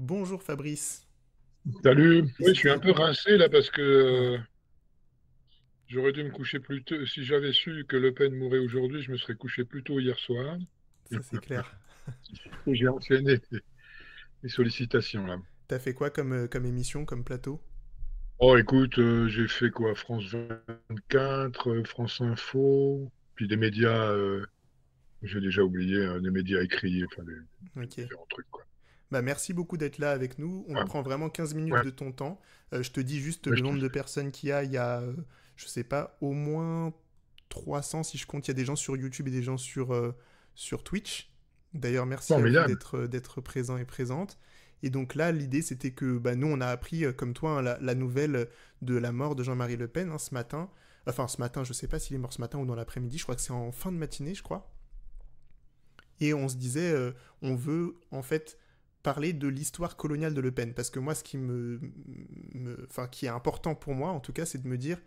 Bonjour Fabrice. Salut. Oui, je suis un J'étais... peu rincé là parce que Ouais, j'aurais dû me coucher plus tôt. Si j'avais su que Le Pen mourait aujourd'hui, je me serais couché plus tôt hier soir. ça c'est clair. Et j'ai enchaîné les sollicitations là. T'as fait quoi comme émission, comme plateau? Oh, écoute, j'ai fait quoi? France 24, France Info, puis des médias, j'ai déjà oublié, des médias écrits, enfin des Ok. différents trucs quoi. Bah merci beaucoup d'être là avec nous. On te Ah, prend vraiment 15 minutes ouais, de ton temps. Je te dis juste ouais, le je te- nombre de personnes qu'il y a. Il y a, je sais pas, au moins 300 si je compte. Il y a des gens sur YouTube et des gens sur Twitch. D'ailleurs, merci à vous Formidable. d'être présents et présentes. Et donc là, l'idée, c'était que bah, nous, on a appris, comme toi, hein, la nouvelle de la mort de Jean-Marie Le Pen hein, ce matin. Enfin, ce matin, je sais pas s'il est mort ce matin ou dans l'après-midi. Je crois que c'est en fin de matinée, je crois. Et on se disait, on veut en fait parler de l'histoire coloniale de Le Pen. Parce que moi, ce qui enfin, qui est important pour moi, en tout cas, c'est de me dire,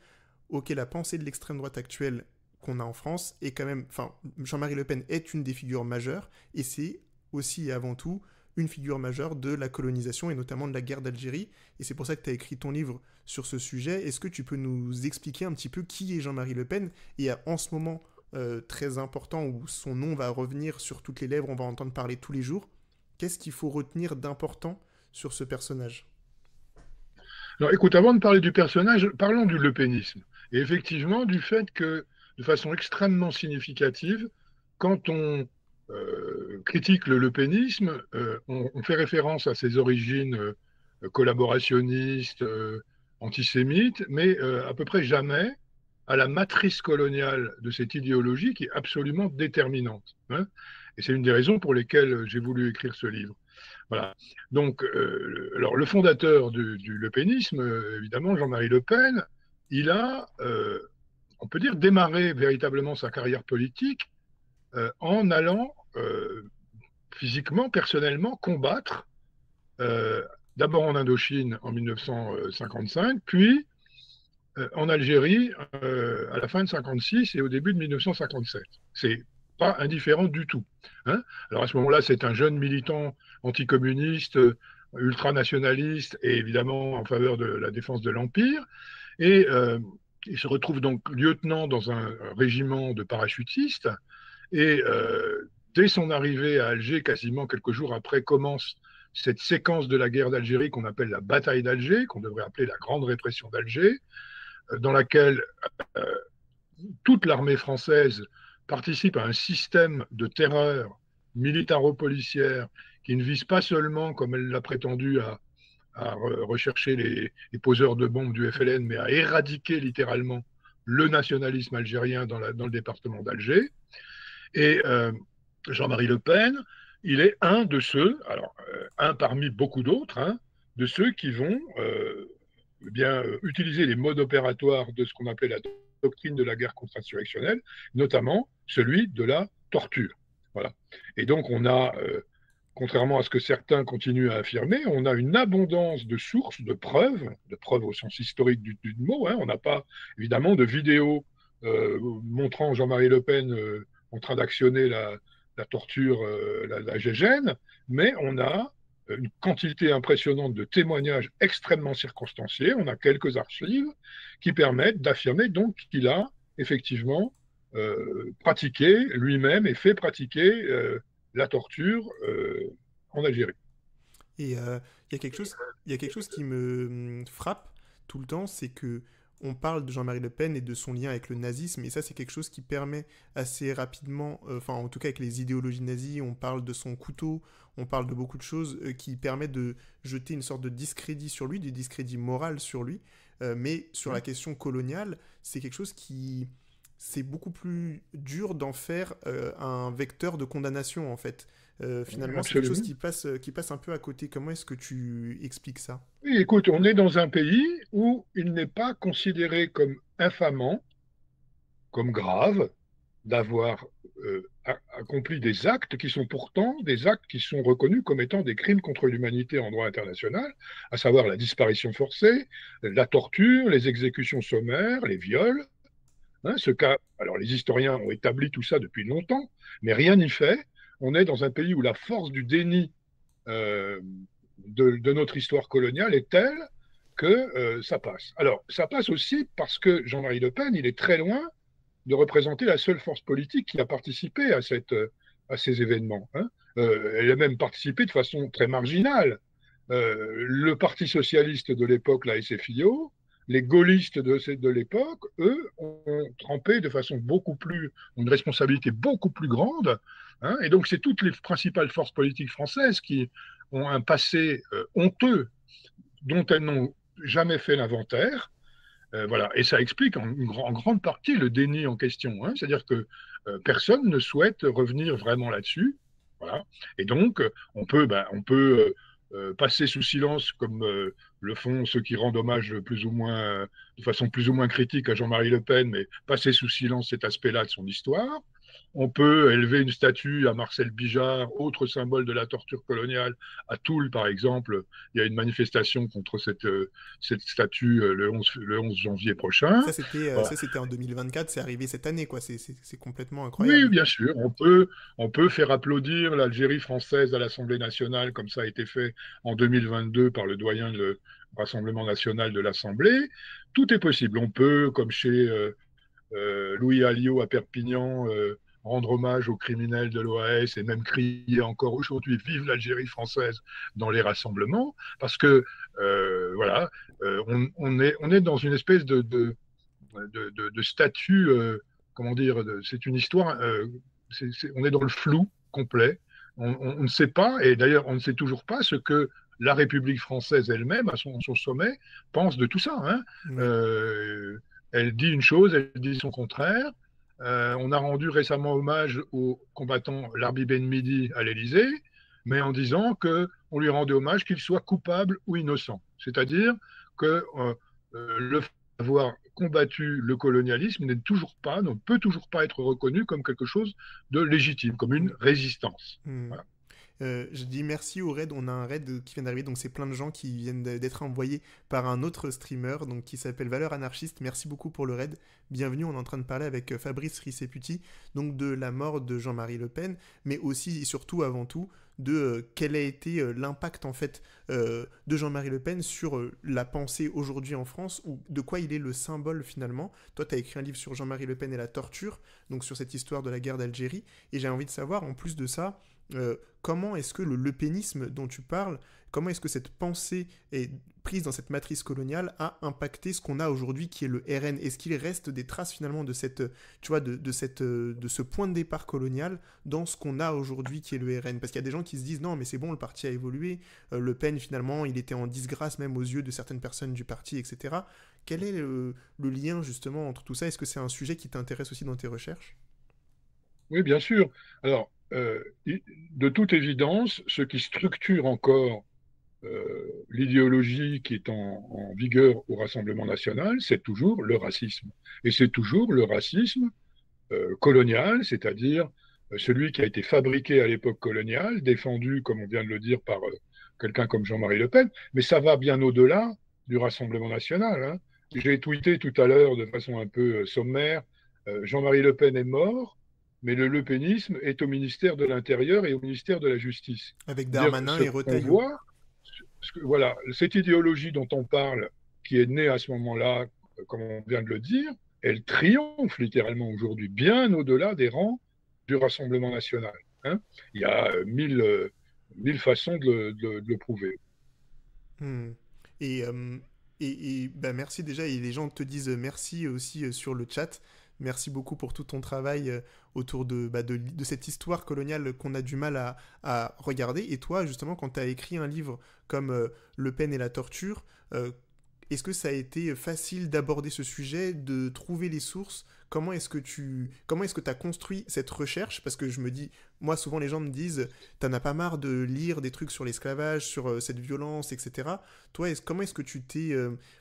ok, la pensée de l'extrême droite actuelle qu'on a en France est quand même, enfin, Jean-Marie Le Pen est une des figures majeures, et c'est aussi et avant tout une figure majeure de la colonisation et notamment de la guerre d'Algérie. Et c'est pour ça que tu as écrit ton livre sur ce sujet. Est-ce que tu peux nous expliquer un petit peu qui est Jean-Marie Le Pen et en ce moment très important où son nom va revenir sur toutes les lèvres, on va entendre parler tous les jours. Qu'est-ce qu'il faut retenir d'important sur ce personnage? Alors, écoute, avant de parler du personnage, parlons du lepénisme. Et effectivement, du fait que, de façon extrêmement significative, quand on critique le lepénisme, on fait référence à ses origines collaborationnistes, antisémites, mais à peu près jamais à la matrice coloniale de cette idéologie qui est absolument déterminante, hein. Et c'est une des raisons pour lesquelles j'ai voulu écrire ce livre. Voilà. Donc, alors, le fondateur du lepénisme, évidemment, Jean-Marie Le Pen, il a, on peut dire, démarré véritablement sa carrière politique en allant physiquement, personnellement, combattre, euh, d'abord en Indochine en 1955, puis en Algérie à la fin de 56 et au début de 1957. C'est pas indifférent du tout, hein. Alors à ce moment-là, c'est un jeune militant anticommuniste, ultranationaliste et évidemment en faveur de la défense de l'Empire. Et il se retrouve donc lieutenant dans un régiment de parachutistes. Et dès son arrivée à Alger, quasiment quelques jours après, commence cette séquence de la guerre d'Algérie qu'on appelle la bataille d'Alger, qu'on devrait appeler la grande répression d'Alger, dans laquelle euh, toute l'armée française participe à un système de terreur militaro-policière qui ne vise pas seulement, comme elle l'a prétendu, à rechercher les poseurs de bombes du FLN, mais à éradiquer littéralement le nationalisme algérien dans le département d'Alger. Et Jean-Marie Le Pen, il est un de ceux, alors un parmi beaucoup d'autres, hein, de ceux qui vont bien utiliser les modes opératoires de ce qu'on appelait la doctrine de la guerre contre-insurrectionnelle, notamment celui de la torture. Voilà. Et donc on a, contrairement à ce que certains continuent à affirmer, on a une abondance de sources, de preuves au sens historique du mot, hein. On n'a pas évidemment de vidéos montrant Jean-Marie Le Pen en train d'actionner la torture, la GGN, mais on a une quantité impressionnante de témoignages extrêmement circonstanciés. On a quelques archives qui permettent d'affirmer donc qu'il a effectivement pratiqué lui-même et fait pratiquer la torture en Algérie. Et il y a quelque chose, il y a quelque chose qui me frappe tout le temps, c'est que on parle de Jean-Marie Le Pen et de son lien avec le nazisme, et ça c'est quelque chose qui permet assez rapidement, enfin en tout cas avec les idéologies nazies, on parle de son couteau, on parle de beaucoup de choses qui permettent de jeter une sorte de discrédit sur lui, du discrédit moral sur lui, mais sur la question coloniale, c'est quelque chose qui c'est beaucoup plus dur d'en faire un vecteur de condamnation en fait. Finalement, c'est quelque chose Absolument. qui passe un peu à côté. Comment est-ce que tu expliques ça? Oui, écoute, on est dans un pays où il n'est pas considéré comme infamant, comme grave, d'avoir accompli des actes qui sont pourtant des actes qui sont reconnus comme étant des crimes contre l'humanité en droit international, à savoir la disparition forcée, la torture, les exécutions sommaires, les viols, hein. Ce cas, alors les historiens ont établi tout ça depuis longtemps, mais rien n'y fait. On est dans un pays où la force du déni euh, de notre histoire coloniale est telle que ça passe. Alors, ça passe aussi parce que Jean-Marie Le Pen, il est très loin de représenter la seule force politique qui a participé à ces événements. Hein. Elle a même participé de façon très marginale. Le Parti socialiste de l'époque, la SFIO, les gaullistes de l'époque, eux, ont trempé de façon ont une responsabilité beaucoup plus grande. Hein, et donc, c'est toutes les principales forces politiques françaises qui ont un passé honteux dont elles n'ont jamais fait l'inventaire. Voilà. Et ça explique en grande partie le déni en question. Hein. C'est-à-dire que personne ne souhaite revenir vraiment là-dessus. Voilà. Et donc, on peut passer sous silence, comme le font ceux qui rendent hommage plus ou moins, de façon plus ou moins critique à Jean-Marie Le Pen, mais passer sous silence cet aspect-là de son histoire. On peut élever une statue à Marcel Bijard, autre symbole de la torture coloniale. À Toul, par exemple, il y a une manifestation contre cette statue le 11 janvier prochain. Voilà. Ça, c'était en 2024, c'est arrivé cette année, quoi. C'est complètement Oui, incroyable. bien sûr, on peut faire applaudir l'Algérie française à l'Assemblée nationale, comme ça a été fait en 2022 par le doyen du Rassemblement national de l'Assemblée. Tout est possible. On peut, comme chez Louis Alliot à Perpignan, rendre hommage aux criminels de l'OAS et même crier encore aujourd'hui Vive l'Algérie française dans les rassemblements, parce que voilà, on est dans une espèce de statut, comment dire, c'est une histoire, on est dans le flou complet, on ne sait pas, et d'ailleurs on ne sait toujours pas ce que la République française elle-même, à son sommet, pense de tout ça. Hein. Oui. Elle dit une chose, elle dit son contraire. On a rendu récemment hommage au combattant Larbi Ben Midi à l'Élysée, mais en disant qu'on lui rendait hommage qu'il soit coupable ou innocent. C'est-à-dire que le fait d'avoir combattu le colonialisme ne peut toujours pas être reconnu comme quelque chose de légitime, comme une Mm. résistance. Mm. Voilà. Je dis merci au raid. On a un raid qui vient d'arriver, donc c'est plein de gens qui viennent d'être envoyés par un autre streamer, donc qui s'appelle Valeur Anarchiste. Merci beaucoup pour le raid. Bienvenue. On est en train de parler avec Fabrice Risseputi, donc de la mort de Jean-Marie Le Pen, mais aussi et surtout avant tout de quel a été l'impact en fait de Jean-Marie Le Pen sur la pensée aujourd'hui en France, ou de quoi il est le symbole finalement. Toi, tu as écrit un livre sur Jean-Marie Le Pen et la torture, donc sur cette histoire de la guerre d'Algérie, et j'ai envie de savoir en plus de ça. Comment est-ce que le lepénisme dont tu parles, comment est-ce que cette pensée est prise dans cette matrice coloniale a impacté ce qu'on a aujourd'hui qui est le RN? Est-ce qu'il reste des traces finalement de cette, tu vois, de ce point de départ colonial dans ce qu'on a aujourd'hui qui est le RN? Parce qu'il y a des gens qui se disent non mais c'est bon, le parti a évolué, Le Pen finalement il était en disgrâce même aux yeux de certaines personnes du parti, etc. Quel est le lien justement entre tout ça? Est-ce que c'est un sujet qui t'intéresse aussi dans tes recherches? Oui, bien sûr. Alors, de toute évidence, ce qui structure encore l'idéologie qui est en vigueur au Rassemblement national, c'est toujours le racisme. Et c'est toujours le racisme colonial, c'est-à-dire celui qui a été fabriqué à l'époque coloniale, défendu, comme on vient de le dire, par quelqu'un comme Jean-Marie Le Pen, mais ça va bien au-delà du Rassemblement national. Hein. J'ai tweeté tout à l'heure de façon un peu sommaire, Jean-Marie Le Pen est mort, mais le lepénisme est au ministère de l'Intérieur et au ministère de la Justice. Avec C'est-à-dire Darmanin ce et qu'on Retailleau. voit, voilà, cette idéologie dont on parle, qui est née à ce moment-là, comme on vient de le dire, elle triomphe littéralement aujourd'hui, bien au-delà des rangs du Rassemblement national. Hein. Il y a mille façons de le prouver. Hmm. Et, bah, merci déjà, et les gens te disent merci aussi sur le chat. Merci beaucoup pour tout ton travail autour de cette histoire coloniale qu'on a du mal à regarder. Et toi, justement, quand tu as écrit un livre comme Le Pen et la torture, est-ce que ça a été facile d'aborder ce sujet, de trouver les sources? Comment est-ce que tu as construit cette recherche? Parce que je me dis, moi souvent les gens me disent, t'en as pas marre de lire des trucs sur l'esclavage, sur cette violence, etc. Toi, comment est-ce que tu t'es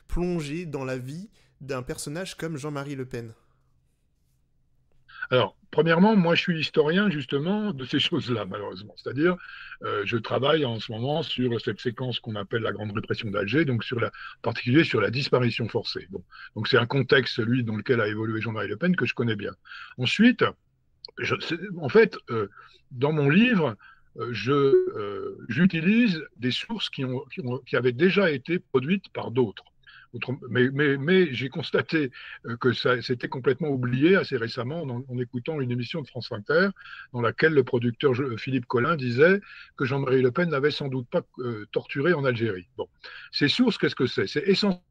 plongé dans la vie d'un personnage comme Jean-Marie Le Pen? Alors, premièrement, moi, je suis historien justement de ces choses-là, malheureusement. C'est-à-dire, je travaille en ce moment sur cette séquence qu'on appelle la Grande Répression d'Alger, donc en particulier sur la disparition forcée. Bon. Donc, c'est un contexte, celui dans lequel a évolué Jean-Marie Le Pen, que je connais bien. Ensuite, en fait, dans mon livre, j'utilise des sources qui avaient déjà été produites par d'autres. Mais j'ai constaté que ça c'était complètement oublié assez récemment en écoutant une émission de France Inter dans laquelle le producteur Philippe Collin disait que Jean-Marie Le Pen n'avait sans doute pas torturé en Algérie. Bon. Ces sources, qu'est-ce que c'est? C'est essentiellement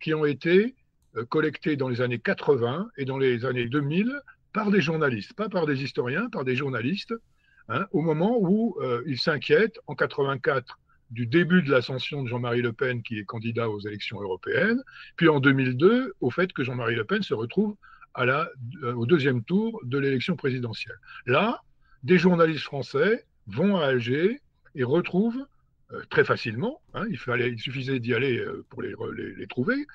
qui ont été collectées dans les années 80 et dans les années 2000 par des journalistes, pas par des historiens, par des journalistes, hein, au moment où ils s'inquiètent en 84 du début de l'ascension de Jean-Marie Le Pen qui est candidat aux élections européennes, puis en 2002 au fait que Jean-Marie Le Pen se retrouve au deuxième tour de l'élection présidentielle. Là, des journalistes français vont à Alger et retrouvent très facilement, hein, il suffisait d'y aller pour les trouver,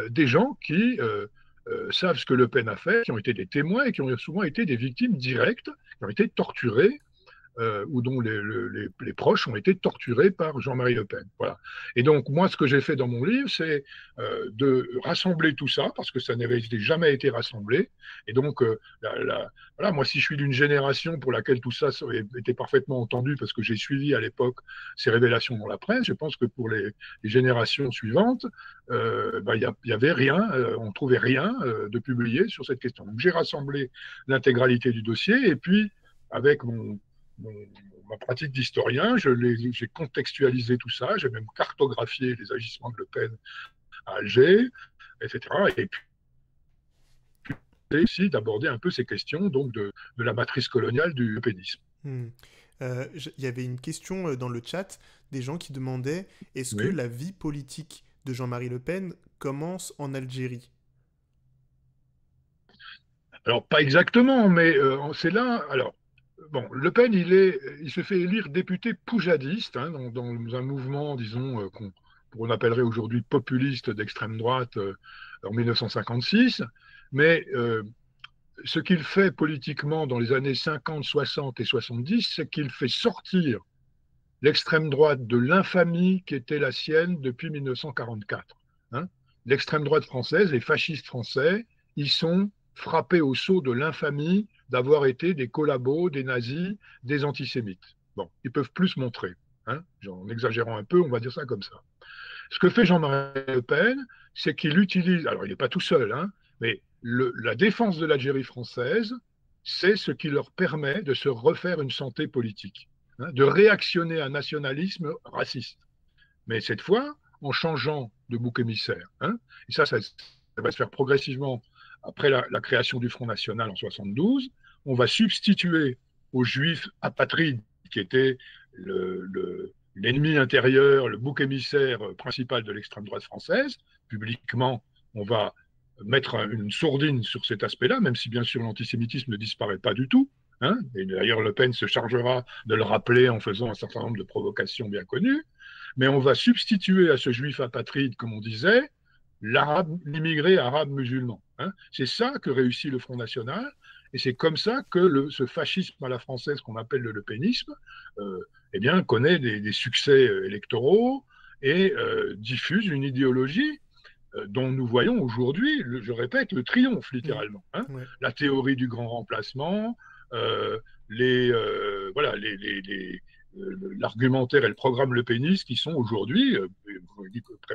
des gens qui savent ce que Le Pen a fait, qui ont été des témoins et qui ont souvent été des victimes directes, qui ont été torturés ou dont les proches ont été torturés par Jean-Marie Le Pen. Voilà. Et donc, moi, ce que j'ai fait dans mon livre, c'est de rassembler tout ça, parce que ça n'avait jamais été rassemblé. Et donc, voilà, moi, si je suis d'une génération pour laquelle tout ça était parfaitement entendu, parce que j'ai suivi à l'époque ces révélations dans la presse, je pense que pour les générations suivantes, il y avait rien, on trouvait rien de publié sur cette question. Donc, j'ai rassemblé l'intégralité du dossier, et puis, avec ma pratique d'historien, j'ai contextualisé tout ça, j'ai même cartographié les agissements de Le Pen à Alger, etc. Et puis, aussi d'aborder un peu ces questions donc de la matrice coloniale du pénisme. Il y avait une question dans le chat des gens qui demandaient est-ce que la vie politique de Jean-Marie Le Pen commence en Algérie? Alors, pas exactement, mais c'est là. Alors, bon, Le Pen, il se fait élire député poujadiste hein, dans un mouvement, disons, qu'on appellerait aujourd'hui populiste d'extrême droite en 1956. Mais ce qu'il fait politiquement dans les années 50, 60 et 70, c'est qu'il fait sortir l'extrême droite de l'infamie qui était la sienne depuis 1944. Hein. L'extrême droite française, les fascistes français, ils sont frappés au sceau de l'infamie d'avoir été des collabos, des nazis, des antisémites. Bon, ils peuvent plus se montrer. Hein, en exagérant un peu, on va dire ça comme ça. Ce que fait Jean-Marie Le Pen, c'est qu'il utilise, alors il n'est pas tout seul, hein, mais la défense de l'Algérie française, c'est ce qui leur permet de se refaire une santé politique, hein, de réactionner à un nationalisme raciste. Mais cette fois, en changeant de bouc émissaire. Hein, et ça va se faire progressivement après la création du Front National en 72, on va substituer aux Juifs apatrides, qui étaient l'ennemi intérieur, le bouc émissaire principal de l'extrême droite française, publiquement, on va mettre une sourdine sur cet aspect-là, même si bien sûr l'antisémitisme ne disparaît pas du tout. Hein, et d'ailleurs, Le Pen se chargera de le rappeler en faisant un certain nombre de provocations bien connues. Mais on va substituer à ce juif apatride, comme on disait, l'immigré arabe musulman. Hein. C'est ça que réussit le Front National, et c'est comme ça que ce fascisme à la française qu'on appelle le lepénisme, eh bien, connaît des succès électoraux et diffuse une idéologie dont nous voyons aujourd'hui, je répète, le triomphe littéralement. Hein. Ouais. La théorie du grand remplacement, l'argumentaire et le programme Le Pénis qui sont aujourd'hui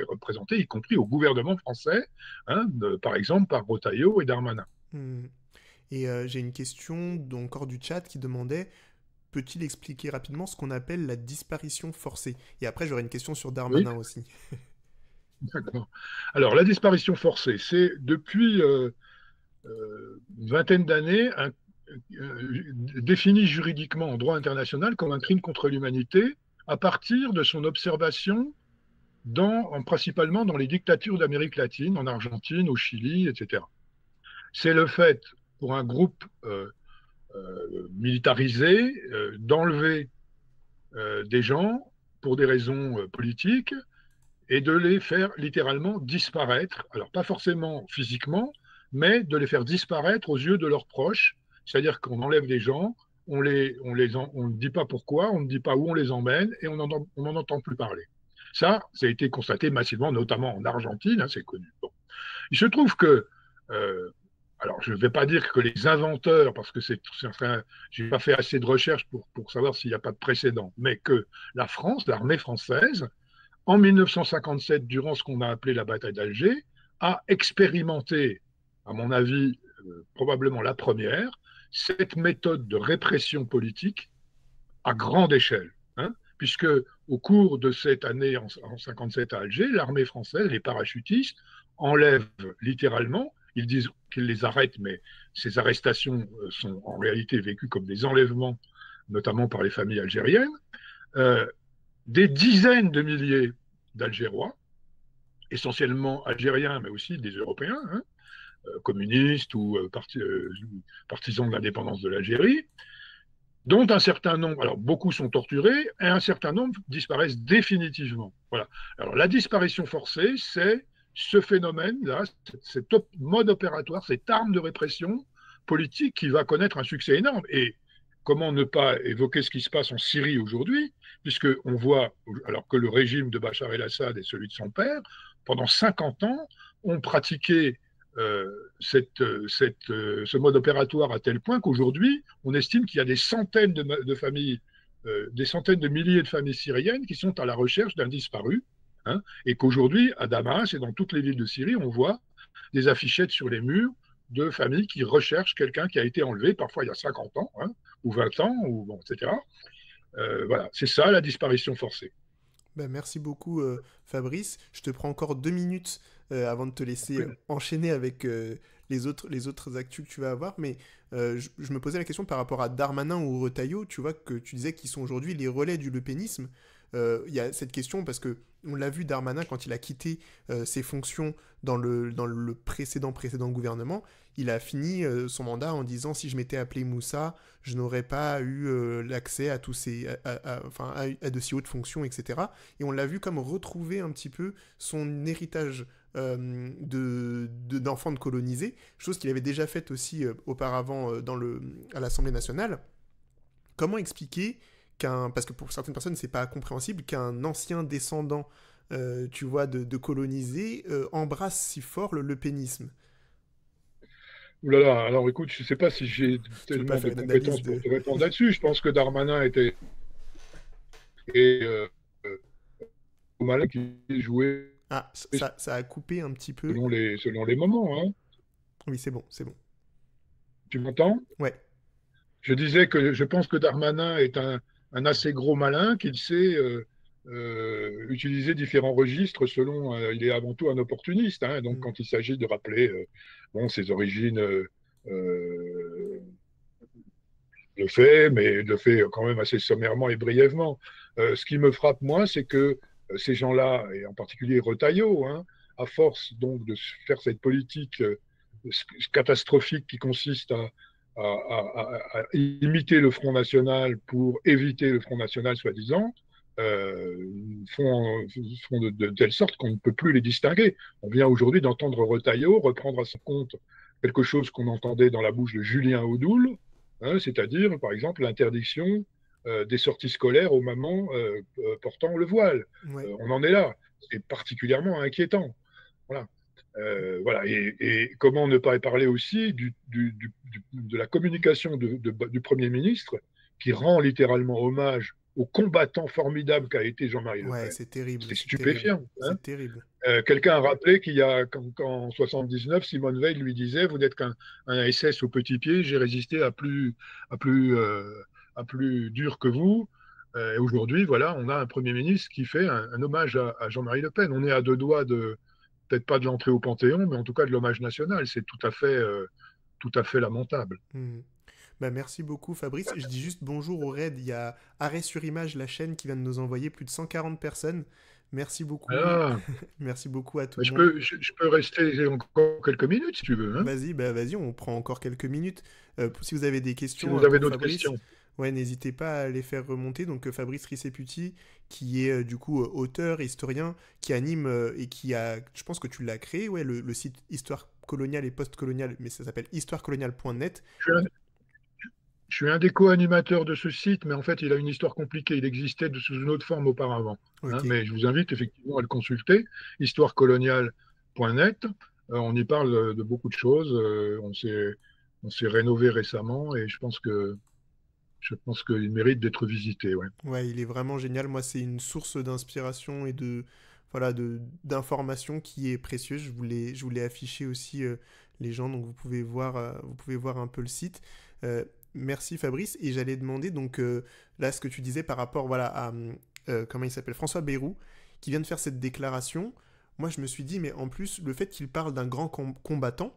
représentés, y compris au gouvernement français, hein, par exemple par Retailleau et Darmanin. Et j'ai une question encore du chat qui demandait peut-il expliquer rapidement ce qu'on appelle la disparition forcée? Et après, j'aurais une question sur Darmanin aussi. D'accord. Alors, la disparition forcée, c'est depuis une vingtaine d'années défini juridiquement en droit international comme un crime contre l'humanité à partir de son observation principalement dans les dictatures d'Amérique latine, en Argentine, au Chili, etc. C'est le fait pour un groupe militarisé d'enlever des gens pour des raisons politiques et de les faire littéralement disparaître, alors pas forcément physiquement, mais de les faire disparaître aux yeux de leurs proches. C'est-à-dire qu'on enlève des gens, on ne dit pas pourquoi, on ne dit pas où on les emmène et on n'en entend plus parler. Ça a été constaté massivement, notamment en Argentine, hein, c'est connu. Bon. Il se trouve que alors je ne vais pas dire que les inventeurs, parce que enfin, j'ai pas fait assez de recherches pour savoir s'il n'y a pas de précédent, mais que la France, l'armée française, en 1957, durant ce qu'on a appelé la bataille d'Alger, a expérimenté, à mon avis, probablement la première, cette méthode de répression politique à grande échelle. Hein, puisque au cours de cette année en 1957 à Alger, l'armée française, les parachutistes, enlèvent littéralement, ils disent qu'ils les arrêtent, mais ces arrestations sont en réalité vécues comme des enlèvements, notamment par les familles algériennes, euh, des dizaines de milliers d'Algérois, essentiellement algériens, mais aussi des Européens, hein, communistes ou partisans de l'indépendance de l'Algérie, dont un certain nombre, alors beaucoup sont torturés, et un certain nombre disparaissent définitivement. Voilà. Alors la disparition forcée, c'est ce phénomène-là, cet mode opératoire, cette arme de répression politique qui va connaître un succès énorme. Et comment ne pas évoquer ce qui se passe en Syrie aujourd'hui, puisqu'on voit, alors que le régime de Bachar el-Assad et celui de son père, pendant 50 ans, ont pratiqué ce mode opératoire à tel point qu'aujourd'hui, on estime qu'il y a des centaines de familles, des centaines de milliers de familles syriennes qui sont à la recherche d'un disparu, hein, et qu'aujourd'hui, à Damas et dans toutes les villes de Syrie, on voit des affichettes sur les murs de familles qui recherchent quelqu'un qui a été enlevé, parfois il y a 50 ans, hein, ou 20 ans, ou bon, etc. Voilà, c'est ça la disparition forcée. Ben, merci beaucoup, Fabrice. Je te prends encore 2 minutes avant de te laisser enchaîner avec les autres actus que tu vas avoir. Mais je me posais la question par rapport à Darmanin ou Retailleau. Tu vois que tu disais qu'ils sont aujourd'hui les relais du lepénisme. Il y a cette question parce que on l'a vu Darmanin quand il a quitté ses fonctions dans le précédent gouvernement. Il a fini son mandat en disant si je m'étais appelé Moussa, je n'aurais pas eu l'accès à tous ces, enfin, à de si hautes fonctions, etc. Et on l'a vu comme retrouver un petit peu son héritage d'enfant de colonisé, chose qu'il avait déjà faite aussi auparavant à l'Assemblée nationale. Comment expliquer parce que pour certaines personnes c'est pas compréhensible, qu'un ancien descendant, tu vois, de colonisés embrasse si fort le lepénisme? Ouh là là, alors écoute, je ne sais pas si j'ai Tu veux pas tellement de faire une analyse compétences pour de... te répondre là-dessus. Je pense que Darmanin était et, au malin qui jouait Ah, ça a coupé un petit peu. selon les moments. Hein. Oui, c'est bon, c'est bon. Tu m'entends? Ouais, Je disais que je pense que Darmanin est un assez gros malin, qu'il sait utiliser différents registres selon. Il est avant tout un opportuniste. Hein, donc, mm, quand il s'agit de rappeler bon, ses origines, le fait, mais le fait quand même assez sommairement et brièvement. Ce qui me frappe, moi, c'est que ces gens-là, et en particulier Retailleau, hein, à force donc de faire cette politique catastrophique qui consiste à imiter le Front National pour éviter le Front National, soi-disant, font de telle sorte qu'on ne peut plus les distinguer. On vient aujourd'hui d'entendre Retailleau reprendre à son compte quelque chose qu'on entendait dans la bouche de Julien Audoul, hein, c'est-à-dire, par exemple, l'interdiction des sorties scolaires aux mamans portant le voile. ouais. On en est là. C'est particulièrement inquiétant. Voilà. Voilà. Et comment ne pas parler aussi de la communication du Premier ministre qui rend littéralement hommage au combattant formidable qu'a été Jean-Marie Le Ouais, Pen. c'est terrible, C'est c'est terrible. stupéfiant. Hein. C'est terrible. Quelqu'un a rappelé qu'en 79, Simone Veil lui disait: Vous n'êtes qu'un SS au petit pied, j'ai résisté à plus, euh, à plus dur que vous. Et aujourd'hui, voilà, on a un Premier ministre qui fait un hommage à Jean-Marie Le Pen. On est à deux doigts peut-être pas de l'entrée au Panthéon, mais en tout cas de l'hommage national. C'est tout à fait lamentable. Mm. Bah, merci beaucoup, Fabrice. Je dis juste bonjour au raid. Il y a Arrêt sur Image, la chaîne qui vient de nous envoyer plus de 140 personnes. Merci beaucoup. Ah, Merci beaucoup à tout le je monde. peux, je peux rester encore quelques minutes si tu veux. Hein, Vas-y, on prend encore quelques minutes. Si vous avez des si questions vous avez pour d'autres Fabrice, questions. ouais, n'hésitez pas à les faire remonter. Donc Fabrice Risseputi, qui est du coup auteur, historien, qui anime et qui a, je pense que tu l'as créé, ouais, le site Histoire coloniale et post-coloniale, mais ça s'appelle histoirecoloniale.net. Je suis un, je suis un des co-animateurs de ce site, mais en fait, il a une histoire compliquée. Il existait sous une autre forme auparavant. Hein, Ok. mais je vous invite effectivement à le consulter, histoirecoloniale.net. On y parle de beaucoup de choses. On s'est rénové récemment et je pense qu'il mérite d'être visité. Ouais. Ouais, il est vraiment génial. Moi, c'est une source d'inspiration et de voilà d'informations qui est précieuse. Je voulais afficher aussi les gens, donc vous pouvez voir un peu le site. Merci Fabrice. Et j'allais demander donc là ce que tu disais par rapport voilà à comment il s'appelle François Bayrou qui vient de faire cette déclaration. Moi, je me suis dit mais en plus le fait qu'il parle d'un grand combattant,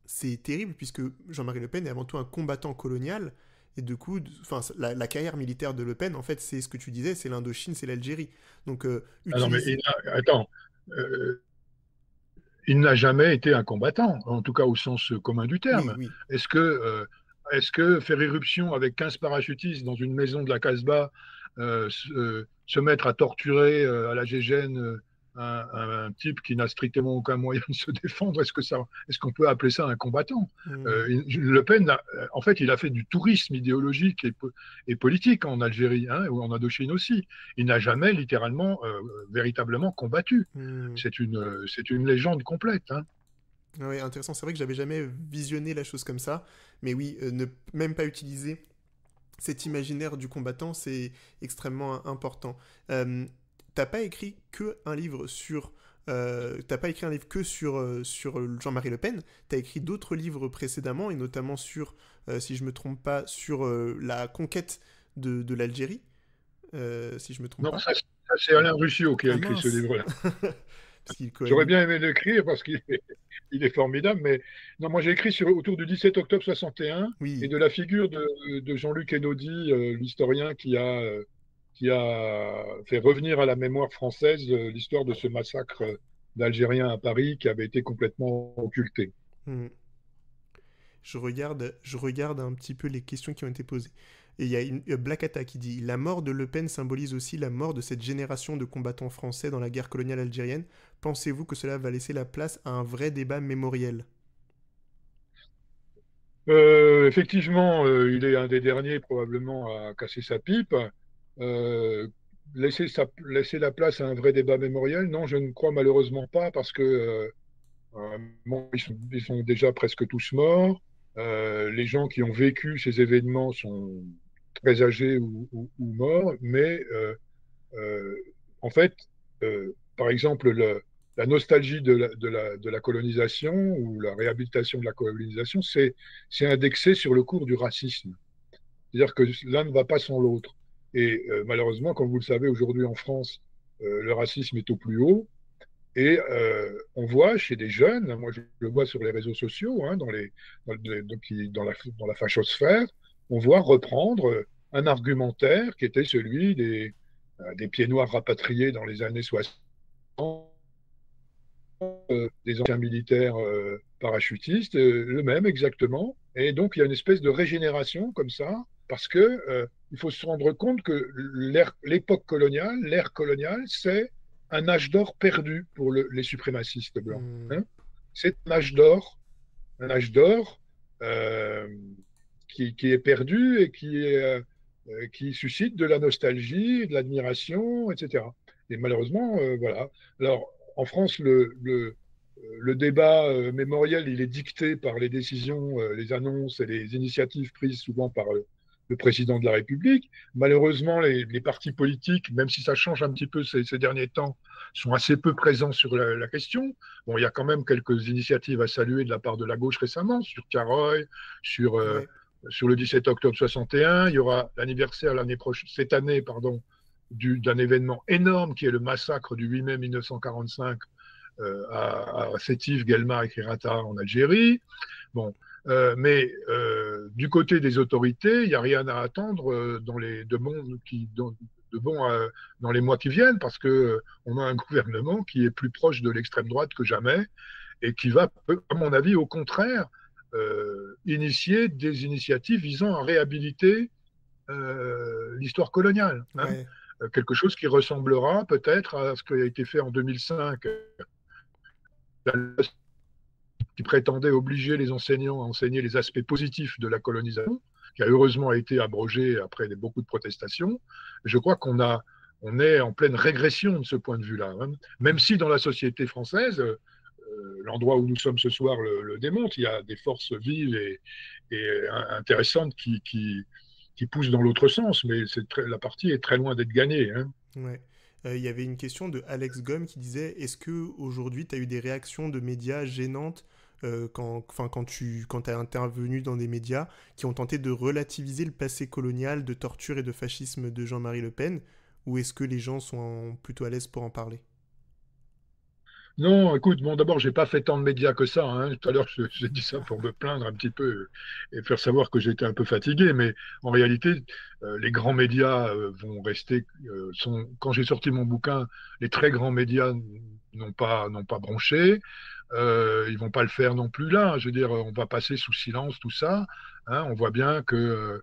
c'est terrible puisque Jean-Marie Le Pen est avant tout un combattant colonial. Et du coup, enfin, la carrière militaire de Le Pen, en fait, c'est ce que tu disais, c'est l'Indochine, c'est l'Algérie. Donc, Ah non, mais utilise... attends, euh, il n'a jamais été un combattant, en tout cas au sens commun du Oui, terme. oui. Est-ce que, est-ce que faire irruption avec 15 parachutistes dans une maison de la Casbah, se mettre à torturer à la Gégène un type qui n'a strictement aucun moyen de se défendre, est-ce qu'on peut appeler ça un combattant? Hmm. Le Pen, en fait, il a fait du tourisme idéologique et politique en Algérie, hein, ou en Indochine aussi. Il n'a jamais littéralement, véritablement combattu. Hmm. C'est une légende complète. Hein. Ouais, intéressant. C'est vrai que j'avais jamais visionné la chose comme ça. Mais oui, ne même pas utiliser cet imaginaire du combattant, c'est extrêmement important. T'as pas écrit que un livre sur... t'as pas écrit un livre que sur, sur Jean-Marie Le Pen, t'as écrit d'autres livres précédemment, et notamment sur, si je me trompe pas, sur la conquête de l'Algérie, si je me trompe Non, pas. ça, c'est Alain Ruscio qui a Ah écrit ce mince. livre-là. Parce qu'il J'aurais cohabite. bien aimé l'écrire parce il est formidable, mais non, moi j'ai écrit autour du 17 octobre 61 et Oui. de la figure de Jean-Luc Einaudi, l'historien qui a fait revenir à la mémoire française l'histoire de ce massacre d'Algériens à Paris qui avait été complètement occulté. Hmm. Je regarde un petit peu les questions qui ont été posées. Et il y a Black Attack qui dit la mort de Le Pen symbolise aussi la mort de cette génération de combattants français dans la guerre coloniale algérienne. Pensez-vous que cela va laisser la place à un vrai débat mémoriel? Effectivement, il est un des derniers probablement à casser sa pipe. Euh, laisser la place à un vrai débat mémoriel, non, je ne crois malheureusement pas parce que bon, ils sont déjà presque tous morts. Les gens qui ont vécu ces événements sont très âgés ou morts, mais euh, en fait, par exemple, la nostalgie de la colonisation ou la réhabilitation de la colonisation, c'est indexé sur le cours du racisme. C'est-à-dire que l'un ne va pas sans l'autre. Et malheureusement, comme vous le savez, aujourd'hui en France, le racisme est au plus haut. Et on voit chez des jeunes, moi je le vois sur les réseaux sociaux, hein, dans la fachosphère, on voit reprendre un argumentaire qui était celui des pieds noirs rapatriés dans les années 60, des anciens militaires parachutistes, le même exactement. Et donc il y a une espèce de régénération comme ça, parce que il faut se rendre compte que l'époque coloniale, l'ère coloniale, c'est un âge d'or perdu pour les suprémacistes blancs. Hmm. Hein. C'est un âge d'or euh, qui est perdu et qui suscite de la nostalgie, de l'admiration, etc. Et malheureusement, voilà. Alors, en France, le débat mémoriel, il est dicté par les décisions, les annonces et les initiatives prises souvent par le président de la République. Malheureusement, les partis politiques, même si ça change un petit peu ces derniers temps, sont assez peu présents sur la question. Bon, il y a quand même quelques initiatives à saluer de la part de la gauche récemment, sur Caroy, sur, Ouais. sur le 17 octobre 61. Il y aura l'anniversaire cette année, pardon, d'un événement énorme qui est le massacre du 8 mai 1945 à Sétif, Guelmar et Kirata en Algérie. Bon, mais du côté des autorités, il n'y a rien à attendre de bon dans les mois qui viennent, parce que on a un gouvernement qui est plus proche de l'extrême droite que jamais et qui va, à mon avis, au contraire, initier des initiatives visant à réhabiliter l'histoire coloniale. Hein. Ouais. Quelque chose qui ressemblera peut-être à ce qui a été fait en 2005, qui prétendait obliger les enseignants à enseigner les aspects positifs de la colonisation, qui a heureusement été abrogé après beaucoup de protestations. Je crois on est en pleine régression de ce point de vue-là. Hein. Même si dans la société française, l'endroit où nous sommes ce soir le démontre. Il y a des forces vives et intéressantes qui poussent dans l'autre sens, mais la partie est très loin d'être gagnée, hein. Ouais. Il y avait une question de Alex Gomme qui disait est-ce que aujourd'hui tu as eu des réactions de médias gênantes quand tu as intervenu dans des médias qui ont tenté de relativiser le passé colonial de torture et de fascisme de Jean-Marie Le Pen, ou est-ce que les gens sont plutôt à l'aise pour en parler? Non, écoute, bon, d'abord, j'ai pas fait tant de médias que ça, hein. Tout à l'heure, j'ai dit ça pour me plaindre un petit peu et faire savoir que j'étais un peu fatigué. Mais en réalité, les grands médias vont rester. Quand j'ai sorti mon bouquin, les très grands médias n'ont pas bronché. Ils vont pas le faire non plus là. Je veux dire, on va passer sous silence tout ça, hein. On voit bien que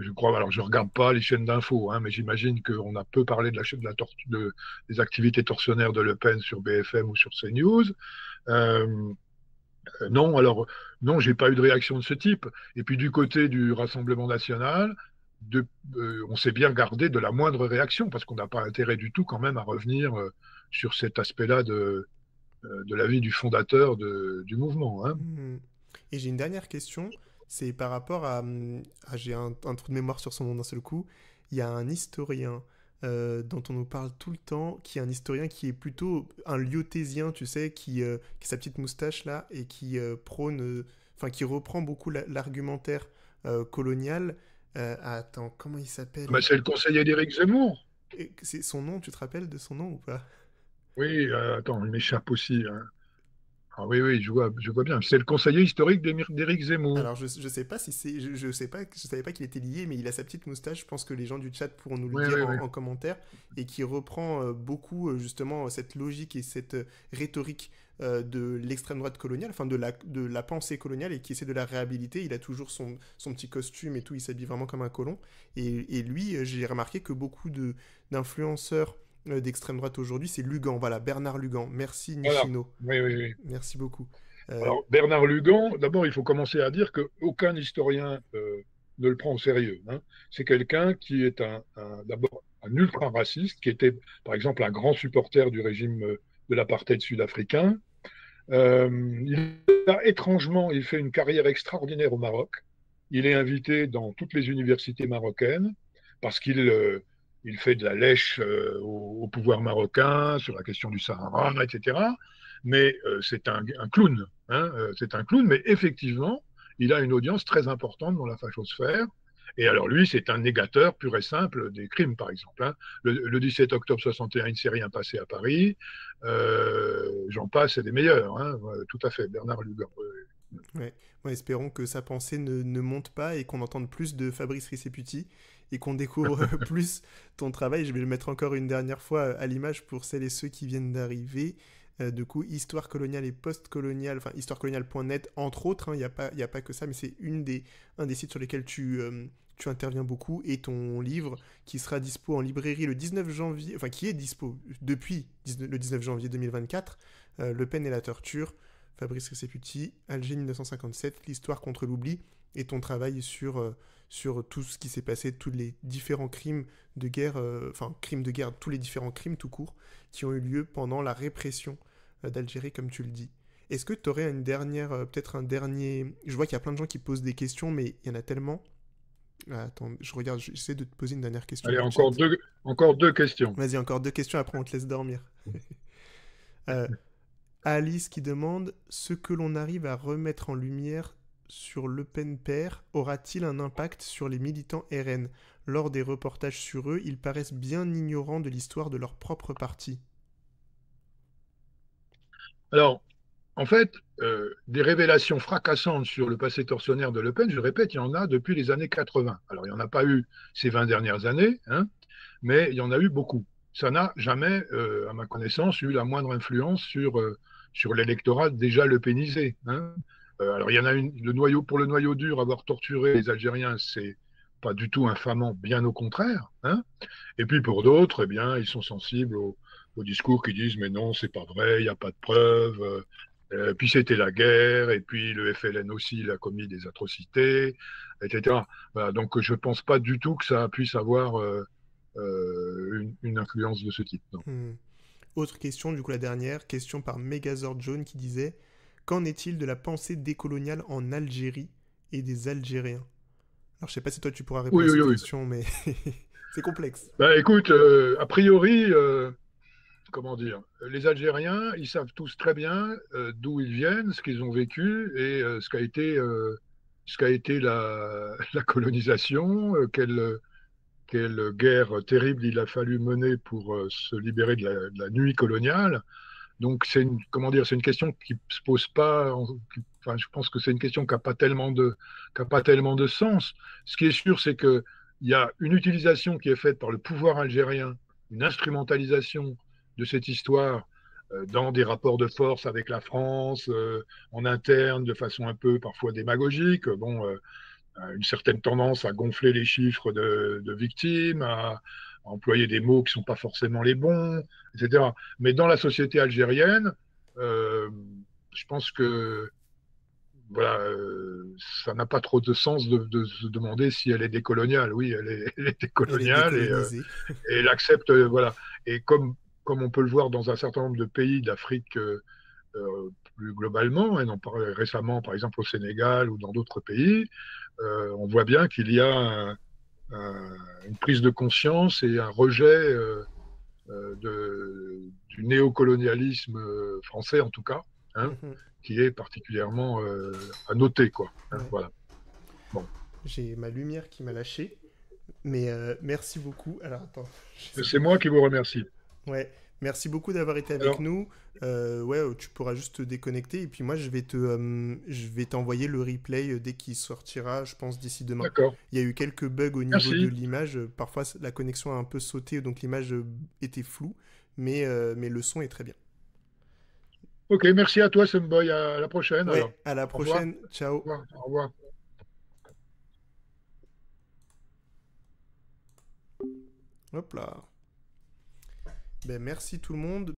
je crois, alors je regarde pas les chaînes d'infos, hein, mais j'imagine qu'on a peu parlé de la chaîne des activités tortionnaires de Le Pen sur BFM ou sur CNews. Euh, non, alors non, j'ai pas eu de réaction de ce type. Et puis du côté du Rassemblement national, on s'est bien gardé de la moindre réaction parce qu'on n'a pas intérêt du tout quand même à revenir sur cet aspect-là de la vie du fondateur du mouvement, hein. Hmm. Et j'ai une dernière question, c'est par rapport j'ai un trou de mémoire sur son nom d'un seul coup. Il y a un historien dont on nous parle tout le temps, qui est un historien qui est plutôt un liottésien, tu sais, qui a sa petite moustache là et qui prône, enfin qui reprend beaucoup l'argumentaire colonial. Attends, comment il Ben, s'appelle? c'est le conseiller d'Éric Zemmour. C'est son nom, tu te rappelles de son nom ou pas? Oui, attends, il m'échappe aussi, hein. Ah oui, oui, je vois bien. C'est le conseiller historique d'Éric Zemmour. Alors, je sais pas si c'est. Je sais pas, je savais pas qu'il était lié, mais il a sa petite moustache. Je pense que les gens du chat pourront nous le Oui, dire oui, oui. en commentaire. Et qui reprend beaucoup, justement, cette logique et cette rhétorique de l'extrême droite coloniale, enfin de la pensée coloniale, et qui essaie de la réhabiliter. Il a toujours son petit costume et tout. Il s'habille vraiment comme un colon. Et lui, j'ai remarqué que beaucoup d'influenceurs d'extrême droite aujourd'hui, c'est Lugan. Voilà, Bernard Lugan. Merci, Voilà. Nishino. Oui, oui, oui. Merci beaucoup. Euh, Alors, Bernard Lugan, d'abord, il faut commencer à dire qu'aucun historien ne le prend au sérieux, hein. C'est quelqu'un qui est d'abord un ultra-raciste, qui était, par exemple, un grand supporter du régime de l'apartheid sud-africain. Étrangement, il fait une carrière extraordinaire au Maroc. Il est invité dans toutes les universités marocaines parce qu'il fait de la lèche au pouvoir marocain sur la question du Sahara, etc. Mais c'est un clown, hein, c'est un clown, mais effectivement, il a une audience très importante dans la fachosphère. Et alors lui, c'est un négateur pur et simple des crimes, par exemple, hein. Le 17 octobre 61, il ne s'est rien passé à Paris. J'en passe, c'est des meilleurs, hein. Tout à fait, Bernard Lugan. Ouais. Bon, espérons que sa pensée ne monte pas et qu'on entende plus de Fabrice Riceputi et qu'on découvre plus ton travail. Je vais le mettre encore une dernière fois à l'image pour celles et ceux qui viennent d'arriver. Du coup, histoire coloniale et post-coloniale, enfin histoirecoloniale.net entre autres, hein, y a pas que ça, mais c'est un des sites sur lesquels tu interviens beaucoup, et ton livre qui sera dispo en librairie le 19 janvier, enfin qui est dispo depuis le 19 janvier 2024, Le Pen et la torture, Fabrice Riceputi, Alger 1957, l'histoire contre l'oubli, et ton travail sur tout ce qui s'est passé, tous les différents crimes de guerre, enfin crimes de guerre, tous les différents crimes tout court, qui ont eu lieu pendant la répression d'Algérie, comme tu le dis. Est-ce que tu aurais une dernière, peut-être un dernier... Je vois qu'il y a plein de gens qui posent des questions, mais il y en a tellement. Ah, attends, je regarde, j'essaie de te poser une dernière question Allez, dans le chat. encore deux questions. Vas-y, encore deux questions, après on te laisse dormir. euh, Alice qui demande ce que l'on arrive à remettre en lumière sur Le Pen père aura-t-il un impact sur les militants RN? Lors des reportages sur eux, ils paraissent bien ignorants de l'histoire de leur propre parti. Alors, en fait, des révélations fracassantes sur le passé tortionnaire de Le Pen, je répète, il y en a depuis les années 80. Alors, il n'y en a pas eu ces 20 dernières années, hein, mais il y en a eu beaucoup. Ça n'a jamais, à ma connaissance, eu la moindre influence sur l'électorat déjà lepénisé, hein. Alors, il y en a pour le noyau dur, avoir torturé les Algériens, c'est pas du tout infamant, bien au contraire, hein. Et puis pour d'autres, eh bien, ils sont sensibles aux discours qui disent mais non, c'est pas vrai, il n'y a pas de preuves. Puis c'était la guerre, et puis le FLN aussi, il a commis des atrocités, etc. Voilà, donc je pense pas du tout que ça puisse avoir une influence de ce type. Non. Hmm. autre question, du coup la dernière, question par Megazord Jaune qui disait: qu'en est-il de la pensée décoloniale en Algérie et des Algériens? Alors je sais pas si toi tu pourras répondre Oui, à oui, cette oui. question, mais c'est complexe. Bah, écoute, a priori, comment dire, les Algériens, ils savent tous très bien d'où ils viennent, ce qu'ils ont vécu et ce qu'a été la colonisation, quelle guerre terrible il a fallu mener pour se libérer de la nuit coloniale. Donc c'est une, comment dire, c'est une question qui se pose pas. Enfin, je pense que c'est une question qui a pas tellement de sens. Ce qui est sûr, c'est que il y a une utilisation qui est faite par le pouvoir algérien, une instrumentalisation de cette histoire dans des rapports de force avec la France, en interne, de façon un peu parfois démagogique. Bon, une certaine tendance à gonfler les chiffres de victimes, à employer des mots qui ne sont pas forcément les bons, etc. Mais dans la société algérienne, euh, je pense que voilà, ça n'a pas trop de sens de se demander si elle est décoloniale. Oui, elle est Elle est décoloniale décolonisée. et elle accepte, voilà. Et comme on peut le voir dans un certain nombre de pays d'Afrique plus globalement, et on en parlait récemment par exemple au Sénégal ou dans d'autres pays, on voit bien qu'il y a une prise de conscience et un rejet du néocolonialisme français en tout cas, hein, Mhm. qui est particulièrement à noter, quoi. Hein, Ouais. voilà. Bon. J'ai ma lumière qui m'a lâché, mais merci beaucoup. Alors attends, j'essaie C'est de... moi qui vous remercie. Ouais, merci beaucoup d'avoir été avec Alors, nous. Ouais, tu pourras juste te déconnecter et puis moi je vais t'envoyer le replay dès qu'il sortira, je pense d'ici demain. d'accord. Il y a eu quelques bugs au niveau de Merci. l'image. Parfois la connexion a un peu sauté, donc l'image était floue, mais le son est très bien. Ok, merci à toi, Sunboy. À la prochaine alors. Ouais, à la Au revoir. prochaine. Ciao. Au revoir. Au revoir. Hop là. Ben merci tout le monde.